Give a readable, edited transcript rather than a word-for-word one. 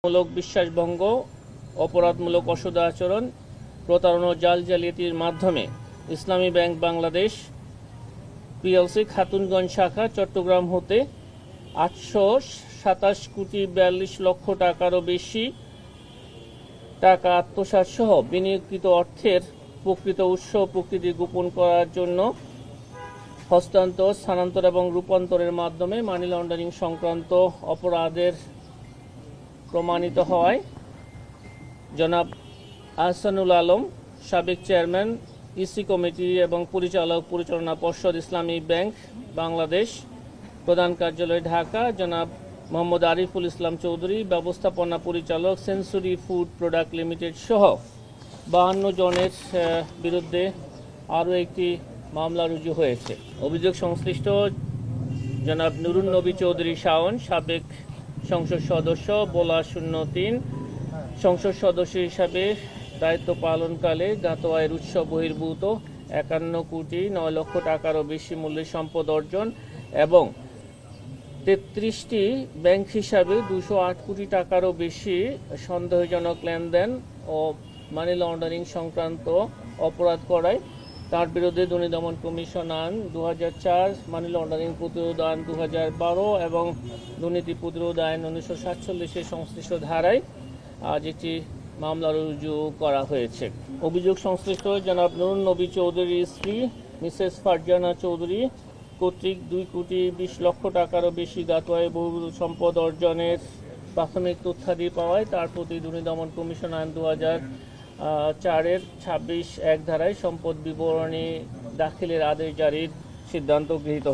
মূলক বিশ্বাসভঙ্গ, অপরাধমূলক অসদাচরণ, প্রতারণা ও জাল জালিয়াতির মাধ্যমে ইসলামী ব্যাংক বাংলাদেশ পিএলসি খাতুনগঞ্জ শাখা চট্টগ্রাম হতে 827,42,00,000 টাকারও বেশি টাকা আত্মসাৎ সহ বিনিয়োগকৃত অর্থের প্রকৃত উৎস ও প্রকৃতি গোপন করার জন্য হস্তান্তর, স্থানান্তর এবং রূপান্তরের মাধ্যমে মানি লন্ডারিং সংক্রান্ত অপরাধের প্রমাণিত হওয়ায় জনাব আহসানুল আলম, সাবেক চেয়ারম্যান ইসি কমিটি এবং পরিচালনা পর্ষদ, ইসলামী ব্যাংক বাংলাদেশ, প্রধান কার্যালয় ঢাকা, জনাব মোহাম্মদ আরিফুল ইসলাম চৌধুরী, ব্যবস্থাপনা পরিচালক, সেঞ্চুরি ফুড প্রোডাক্ট লিমিটেড সহ 52 জনের বিরুদ্ধে আরও একটি মামলা রুজু হয়েছে। অভিযোগ সংশ্লিষ্ট জনাব নুরুন নবী চৌধুরী শাওন, সাবেক সংসদ সদস্য, বোলা 03, সংসদ সদস্য হিসাবে দায়িত্ব পালনকালে জ্ঞাত আয়ের উৎস বহির্ভূত 51,09,00,000 টাকারও বেশি মূল্যের সম্পদ অর্জন এবং 33টি ব্যাংক হিসাবে 208 কোটি টাকারও বেশি সন্দেহজনক লেনদেন ও মানি লন্ডারিং সংক্রান্ত অপরাধ করায় তার বিরুদ্ধে দুর্নীতি দমন কমিশন আইন 2004, মানি লন্ডারিং প্রতিরোধ আইন 2012 এবং দুর্নীতি প্রতিরোধ আইন 1947 সংশ্লিষ্ট ধারায় আজ একটি মামলা রুজু করা হয়েছে। অভিযোগ সংশ্লিষ্ট জনাব নুরুন নবী চৌধুরীর স্ত্রী মিসেস ফারজানা চৌধুরী কর্তৃক 2,20,00,000 টাকারও বেশি জ্ঞাত আয় বহির্ভূত সম্পদ অর্জনের প্রাথমিক তথ্যাদি পাওয়ায় তার প্রতি দুর্নীতি দমন কমিশন আইন 2004-এর 26(1) ধারায় সম্পদ বিবরণী দাখিলের আদেশ জারির সিদ্ধান্ত গৃহীত।